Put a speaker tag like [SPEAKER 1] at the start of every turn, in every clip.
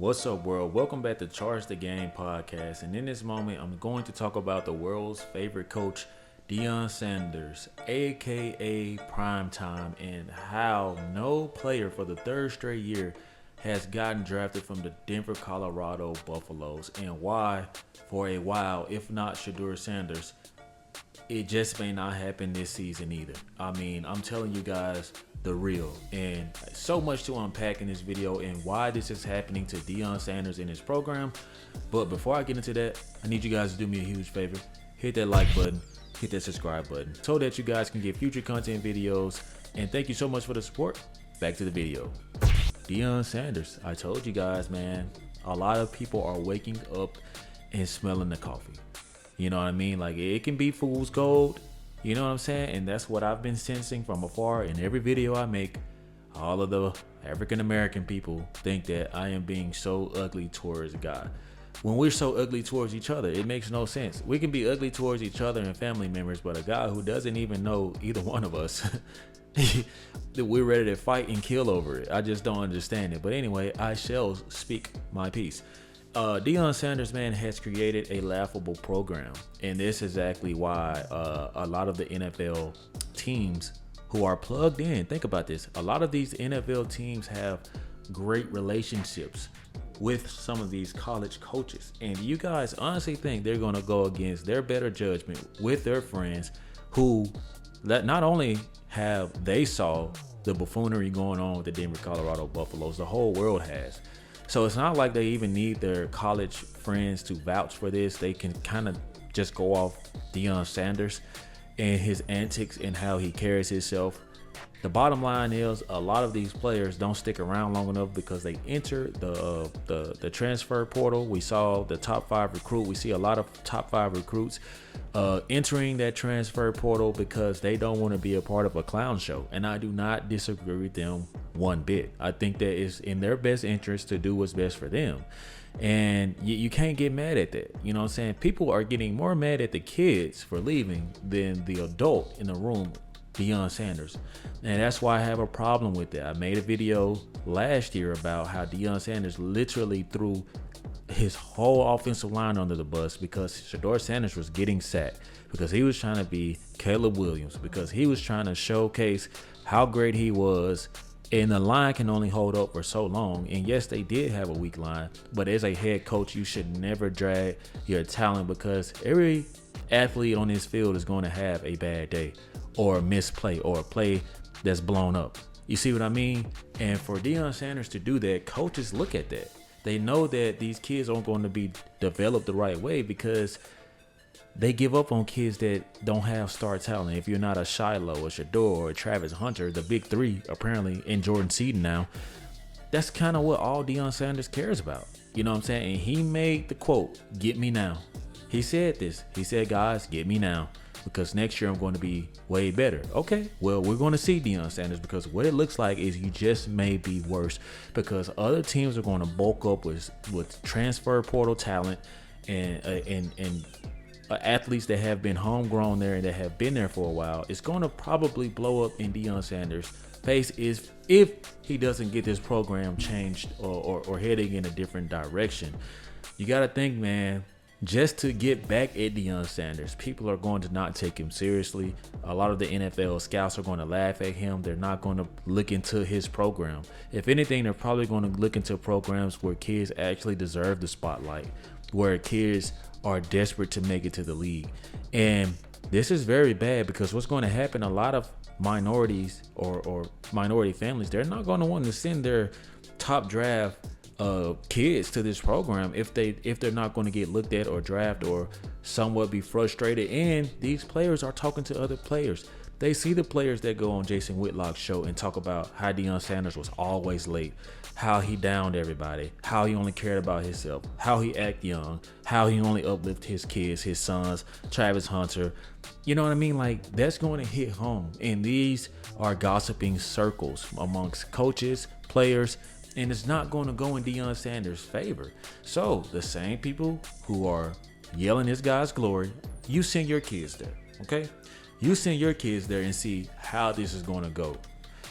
[SPEAKER 1] What's up, world? Welcome back to Charge the Game podcast. And in this moment, I'm going to talk about the world's favorite coach, Deion Sanders, aka Primetime, and how no player for the third straight year has gotten drafted from the Denver, Colorado Buffaloes, and why, for a while, if not Shedeur Sanders, it just may not happen this season either. I mean, I'm telling you guys the real, and so much to unpack in this video and why this is happening to Deion Sanders in his program. But before I get into that, I need you guys to do me a huge favor. Hit that like button, hit that subscribe button so that you guys can get future content videos. And thank you so much for the support. Back to the video. Deion Sanders, I told you guys, man, a lot of people are waking up and smelling the coffee. You know what I mean? Like, it can be fool's gold. You know what I'm saying? And that's what I've been sensing from afar. In every video I make, all of the African-American people think that I am being so ugly towards God. When we're so ugly towards each other, it makes no sense. We can be ugly towards each other and family members, but a guy who doesn't even know either one of us, we're ready to fight and kill over it. I just don't understand it. But anyway, I shall speak my piece. Deion Sanders, man, has created a laughable program, and this is exactly why a lot of the NFL teams who are plugged in, think about this, a lot of these NFL teams have great relationships with some of these college coaches, and you guys honestly think they're going to go against their better judgment with their friends who that not only have they saw the buffoonery going on with the Denver, Colorado Buffaloes, the whole world has. So it's not like they even need their college friends to vouch for this. They can kind of just go off Deion Sanders and his antics and how he carries himself. The bottom line is a lot of these players don't stick around long enough because they enter the transfer portal. We saw the top 5 recruit. We see a lot of top 5 recruits entering that transfer portal because they don't want to be a part of a clown show. And I do not disagree with them one bit. I think that it's in their best interest to do what's best for them. And you can't get mad at that. You know what I'm saying? People are getting more mad at the kids for leaving than the adult in the room, Deion Sanders. And that's why I have a problem with that. I made a video last year about how Deion Sanders literally threw his whole offensive line under the bus because Shedeur Sanders was getting sacked because he was trying to be Caleb Williams, because he was trying to showcase how great he was. And the line can only hold up for so long. And yes, they did have a weak line, but as a head coach, you should never drag your talent because every athlete on this field is going to have a bad day or a misplay or a play that's blown up. You see what I mean? And for Deion Sanders to do that, coaches look at that. They know that these kids aren't going to be developed the right way because they give up on kids that don't have star talent. If you're not a Shiloh, a Shedeur, or a Travis Hunter, the big three apparently, in Jordan Seaton now, that's kind of what all Deion Sanders cares about. You know what I'm saying? And he made the quote, "Get me now." He said this. He said, "Guys, get me now, because next year I'm going to be way better." Okay, well, we're going to see Deion Sanders, because what it looks like is you just may be worse because other teams are going to bulk up with transfer portal talent and athletes that have been homegrown there and that have been there for a while. It's going to probably blow up in Deion Sanders' face if he doesn't get this program changed or heading in a different direction. You got to think, man, just to get back at Deion Sanders, people are going to not take him seriously. A lot of the NFL scouts are going to laugh at him. They're not going to look into his program. If anything, they're probably going to look into programs where kids actually deserve the spotlight, where kids are desperate to make it to the league. And this is very bad because what's going to happen, a lot of minorities or minority families, they're not going to want to send their top draft kids to this program if they're not going to get looked at or draft or somewhat be frustrated. And these players are talking to other players. They see the players that go on Jason Whitlock's show and talk about how Deion Sanders was always late, how he downed everybody, how he only cared about himself, how he act young, how he only uplift his kids, his sons, Travis Hunter. You know what I mean? Like, that's going to hit home. And these are gossiping circles amongst coaches, players, and it's not going to go in Deion Sanders' favor. So the same people who are yelling this guy's glory, you send your kids there, okay? You send your kids there and see how this is going to go.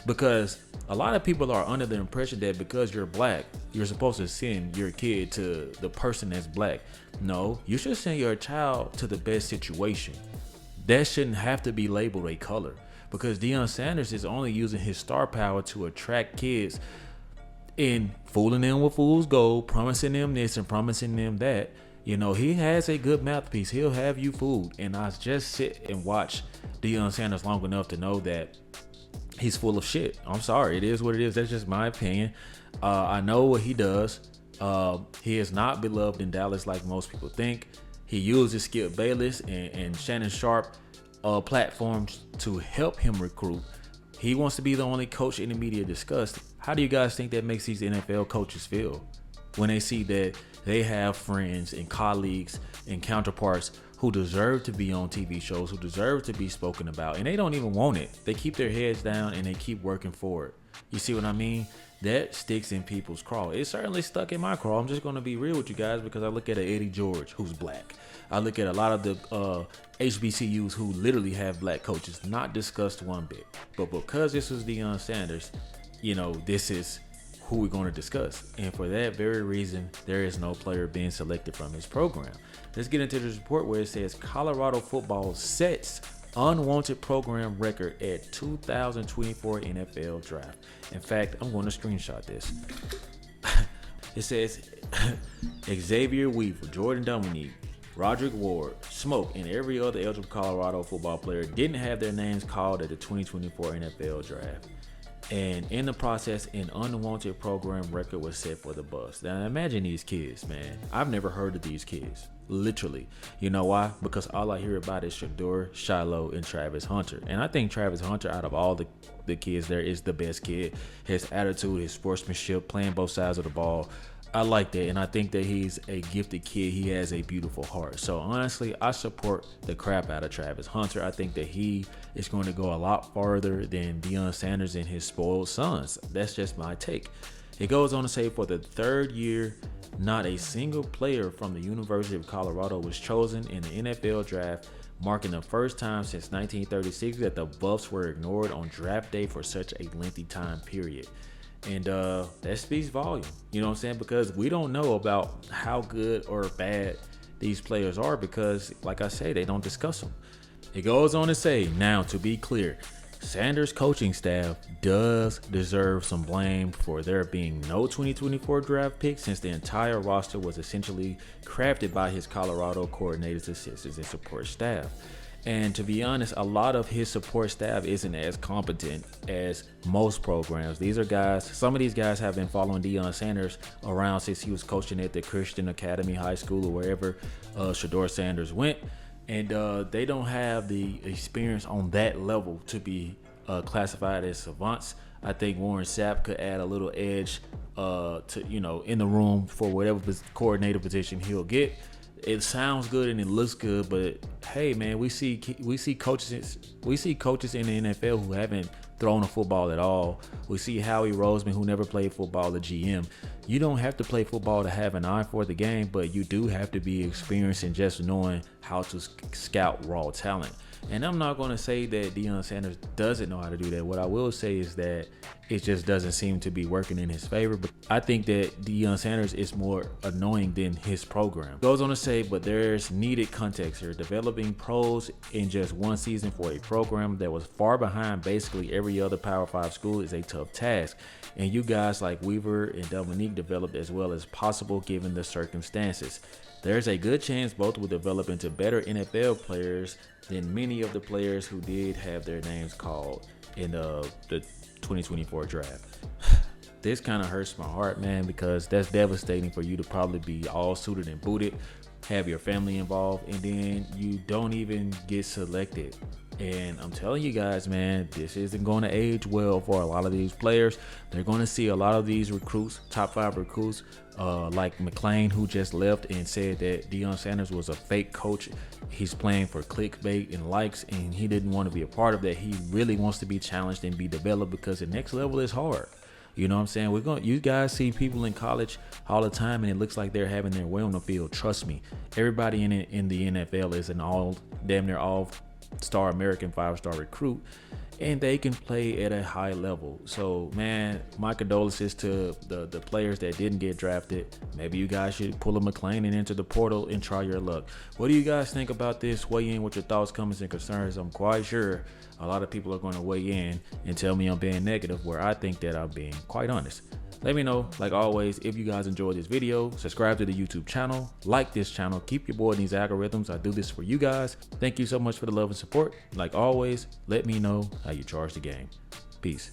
[SPEAKER 1] Because a lot of people are under the impression that because you're black, you're supposed to send your kid to the person that's black. No, you should send your child to the best situation. That shouldn't have to be labeled a color, because Deion Sanders is only using his star power to attract kids and fooling them with fool's gold, promising them this and promising them that. You know, he has a good mouthpiece. He'll have you fooled. And I just sit and watch Deion Sanders long enough to know that he's full of shit. I'm sorry. It is what it is. That's just my opinion. I know what he does. He is not beloved in Dallas like most people think. He uses Skip Bayless and Shannon Sharp platforms to help him recruit. He wants to be the only coach in the media discussed. How do you guys think that makes these NFL coaches feel when they see that they have friends and colleagues and counterparts who deserve to be on TV shows, who deserve to be spoken about, and they don't even want it? They keep their heads down and they keep working for it. You see what I mean? That sticks in people's craw. It certainly stuck in my craw. I'm just going to be real with you guys, because I look at Eddie George, who's black. I look at a lot of the HBCUs who literally have black coaches, not discussed one bit. But because this was Deion Sanders, you know, this is who we're going to discuss. And for that very reason, there is no player being selected from his program. Let's get into this report where it says Colorado football sets unwanted program record at 2024 NFL draft. In fact, I'm going to screenshot this. It says Xavier Weaver, Jordan Dominique, Roderick Ward, Smoke, and every other eligible Colorado football player didn't have their names called at the 2024 NFL draft. And in the process, an unwanted program record was set for the bus. Now imagine these kids, man. I've never heard of these kids. Literally. You know why? Because all I hear about is Shador, Shiloh, and Travis Hunter. And I think Travis Hunter, out of all the kids there, is the best kid. His attitude, his sportsmanship, playing both sides of the ball. I like that, and I think that he's a gifted kid. He has a beautiful heart. So honestly, I support the crap out of Travis Hunter. I think that he is going to go a lot farther than Deion Sanders and his spoiled sons. That's just my take. It goes on to say, for the third year, not a single player from the University of Colorado was chosen in the NFL draft, marking the first time since 1936 that the Buffs were ignored on draft day for such a lengthy time period. And that speaks volume, you know what I'm saying? Because we don't know about how good or bad these players are, because, like I say, they don't discuss them. It goes on to say, now to be clear, Sanders' coaching staff does deserve some blame for there being no 2024 draft pick, since the entire roster was essentially crafted by his Colorado coordinators, assistants, and support staff. And to be honest, a lot of his support staff isn't as competent as most programs. These are guys, some of these guys have been following Deion Sanders around since he was coaching at the Christian Academy High School or wherever Shador Sanders went. And they don't have the experience on that level to be classified as savants. I think Warren Sapp could add a little edge to, you know, in the room for whatever coordinator position he'll get. It sounds good and it looks good, but hey, man, we see coaches in the NFL who haven't thrown a football at all. We see Howie Roseman, who never played football, the GM. You don't have to play football to have an eye for the game, but you do have to be experienced in just knowing how to scout raw talent. And I'm not going to say that Deion Sanders doesn't know how to do that. What I will say is that it just doesn't seem to be working in his favor. But I think that Deion Sanders is more annoying than his program. Goes on to say, but there's needed context here. Developing pros in just one season for a program that was far behind basically every other Power 5 school is a tough task. And you guys like Weaver and Dominique developed as well as possible given the circumstances. There's a good chance both will develop into better NFL players than many of the players who did have their names called in the 2024 draft. This kind of hurts my heart, man, because that's devastating for you to probably be all suited and booted, have your family involved, and then you don't even get selected. And I'm telling you guys, man, this isn't going to age well for a lot of these players. They're going to see a lot of these recruits, top 5 recruits, like McClain, who just left and said that Deion Sanders was a fake coach. He's playing for clickbait and likes, and he didn't want to be a part of that. He really wants to be challenged and be developed, because the next level is hard. You know what I'm saying? You guys see people in college all the time, and it looks like they're having their way on the field. Trust me, everybody in the NFL is an damn near all-star American 5-star recruit. and they can play at a high level. So man, my condolences to the players that didn't get drafted. Maybe you guys should pull a McLean and enter the portal and try your luck. What do you guys think about this? Weigh in with your thoughts, comments, and concerns. I'm quite sure a lot of people are going to weigh in and tell me I'm being negative, where I think that I'm being quite honest. Let me know, like always, if you guys enjoyed this video. Subscribe to the YouTube channel, like this channel, keep your boy in these algorithms. I do this for you guys. Thank you so much for the love and support. Like always, let me know how you charge the game. Peace.